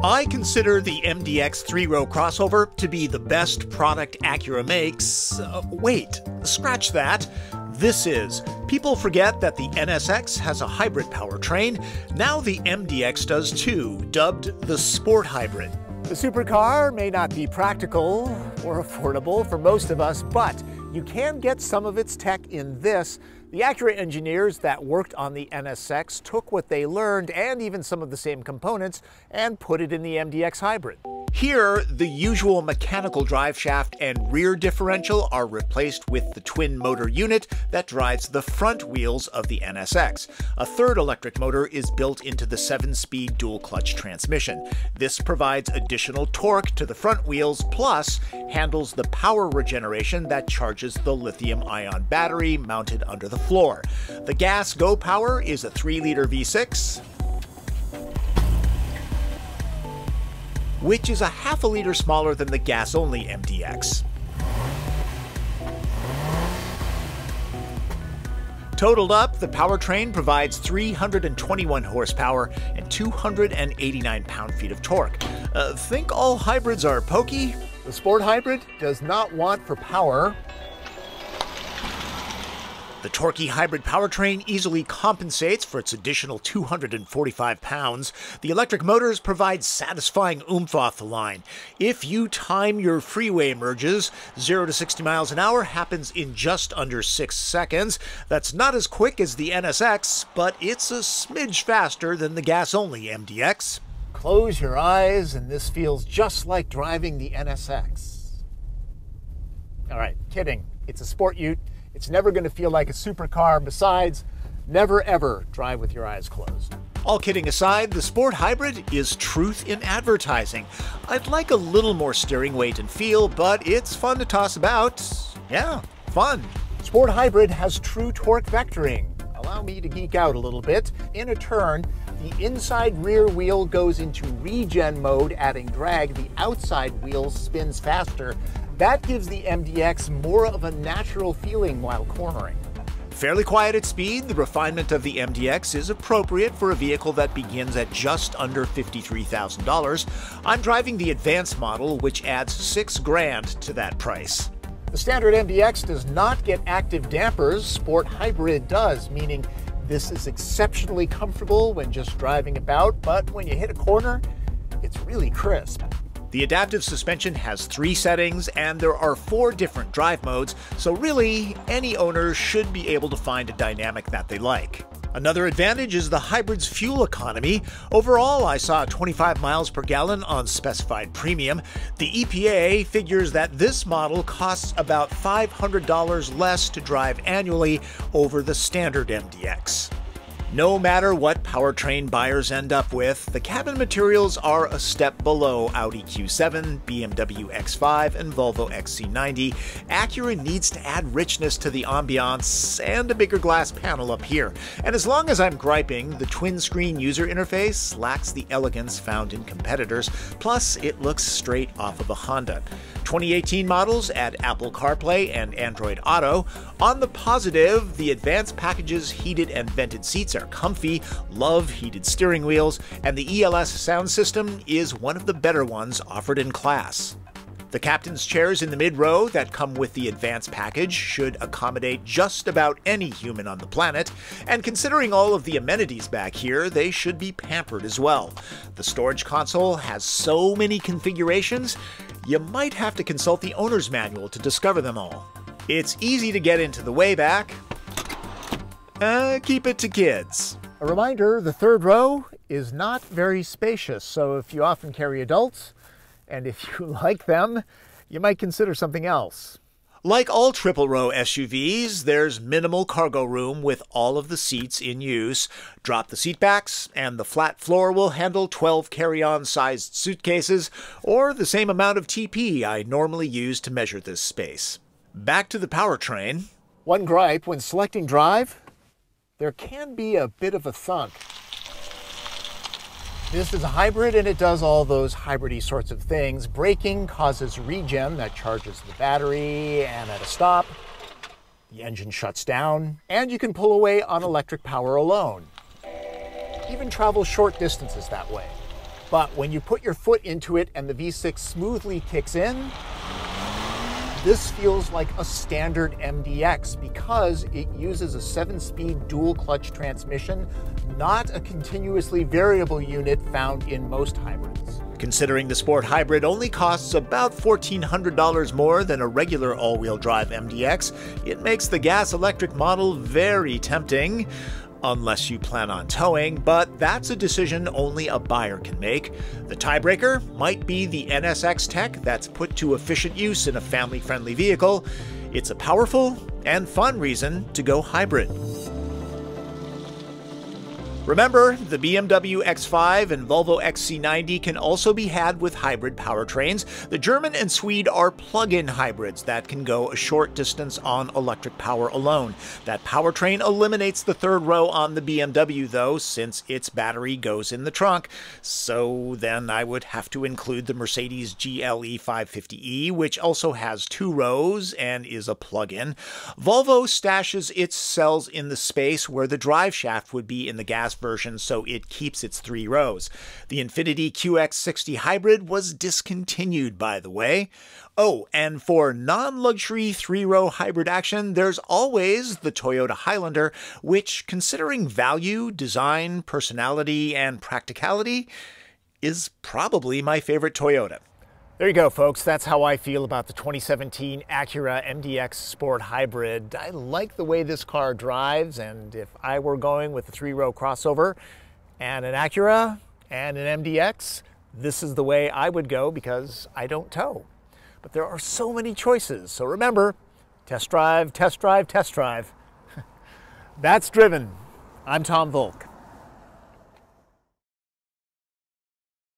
I consider the MDX 3-row crossover to be the best product Acura makes. Wait, scratch that. This is. People forget that the NSX has a hybrid powertrain. Now the MDX does too, dubbed the Sport Hybrid. The supercar may not be practical or affordable for most of us, but you can get some of its tech in this. The Acura engineers that worked on the NSX took what they learned and even some of the same components and put it in the MDX hybrid. Here, the usual mechanical drive shaft and rear differential are replaced with the twin motor unit that drives the front wheels of the NSX. A third electric motor is built into the 7-speed dual-clutch transmission. This provides additional torque to the front wheels, plus handles the power regeneration that charges the lithium-ion battery mounted under the floor. The gas go power is a 3-liter V6, which is a half a liter smaller than the gas-only MDX. Totaled up, the powertrain provides 321 horsepower and 289 pound-feet of torque. Think all hybrids are pokey? The Sport Hybrid does not want for power. The torquey hybrid powertrain easily compensates for its additional 245 pounds. The electric motors provide satisfying oomph off the line. If you time your freeway merges, 0 to 60 miles an hour happens in just under 6 seconds. That's not as quick as the NSX, but it's a smidge faster than the gas-only MDX. Close your eyes and this feels just like driving the NSX. All right, kidding. It's a sport ute. It's never going to feel like a supercar. Besides, never ever drive with your eyes closed. All kidding aside, the Sport Hybrid is truth in advertising. I'd like a little more steering weight and feel, but it's fun to toss about. Yeah, fun. Sport Hybrid has true torque vectoring. Allow me to geek out a little bit. In a turn, the inside rear wheel goes into regen mode, adding drag. The outside wheel spins faster. That gives the MDX more of a natural feeling while cornering. Fairly quiet at speed, the refinement of the MDX is appropriate for a vehicle that begins at just under $53,000. I'm driving the advanced model, which adds $6,000 to that price. The standard MDX does not get active dampers. Sport Hybrid does, meaning this is exceptionally comfortable when just driving about, but when you hit a corner, it's really crisp. The adaptive suspension has 3 settings, and there are 4 different drive modes, so really, any owner should be able to find a dynamic that they like. Another advantage is the hybrid's fuel economy. Overall, I saw 25 miles per gallon on specified premium. The EPA figures that this model costs about $500 less to drive annually over the standard MDX. No matter what powertrain buyers end up with, the cabin materials are a step below Audi Q7, BMW X5, and Volvo XC90. Acura needs to add richness to the ambiance and a bigger glass panel up here. And as long as I'm griping, the twin-screen user interface lacks the elegance found in competitors, plus it looks straight off of a Honda. 2018 models add Apple CarPlay and Android Auto. On the positive, the advanced package's heated and vented seats are comfy, love heated steering wheels, and the ELS sound system is one of the better ones offered in class. The captain's chairs in the mid-row that come with the advanced package should accommodate just about any human on the planet, and considering all of the amenities back here, they should be pampered as well. The storage console has so many configurations, you might have to consult the owner's manual to discover them all. It's easy to get into the way back. Keep it to kids. A reminder, the third row is not very spacious, so if you often carry adults, and if you like them, you might consider something else. Like all triple-row SUVs, there's minimal cargo room with all of the seats in use. Drop the seat backs, and the flat floor will handle 12 carry-on sized suitcases, or the same amount of TP I normally use to measure this space. Back to the powertrain. One gripe, when selecting drive, there can be a bit of a thunk. This is a hybrid and it does all those hybrid-y sorts of things. Braking causes regen that charges the battery, and at a stop, the engine shuts down, and you can pull away on electric power alone. Even travel short distances that way. But when you put your foot into it and the V6 smoothly kicks in, this feels like a standard MDX because it uses a 7-speed dual clutch transmission, not a continuously variable unit found in most hybrids. Considering the Sport Hybrid only costs about $1,400 more than a regular all-wheel drive MDX, it makes the gas-electric model very tempting. Unless you plan on towing, but that's a decision only a buyer can make. The tiebreaker might be the NSX tech that's put to efficient use in a family-friendly vehicle. It's a powerful and fun reason to go hybrid. Remember, the BMW X5 and Volvo XC90 can also be had with hybrid powertrains. The German and Swede are plug-in hybrids that can go a short distance on electric power alone. That powertrain eliminates the third row on the BMW though, since its battery goes in the trunk. So then I would have to include the Mercedes GLE 550e, which also has 2 rows and is a plug-in. Volvo stashes its cells in the space where the drive shaft would be in the gas version, so it keeps its 3 rows. The Infiniti QX60 Hybrid was discontinued, by the way. Oh, and for non-luxury 3-row hybrid action, there's always the Toyota Highlander, which, considering value, design, personality, and practicality, is probably my favorite Toyota. There you go, folks. That's how I feel about the 2017 Acura MDX Sport Hybrid. I like the way this car drives, and if I were going with a 3-row crossover and an Acura and an MDX, this is the way I would go because I don't tow. But there are so many choices. So remember, test drive, test drive, test drive. That's Driven. I'm Tom Voelk.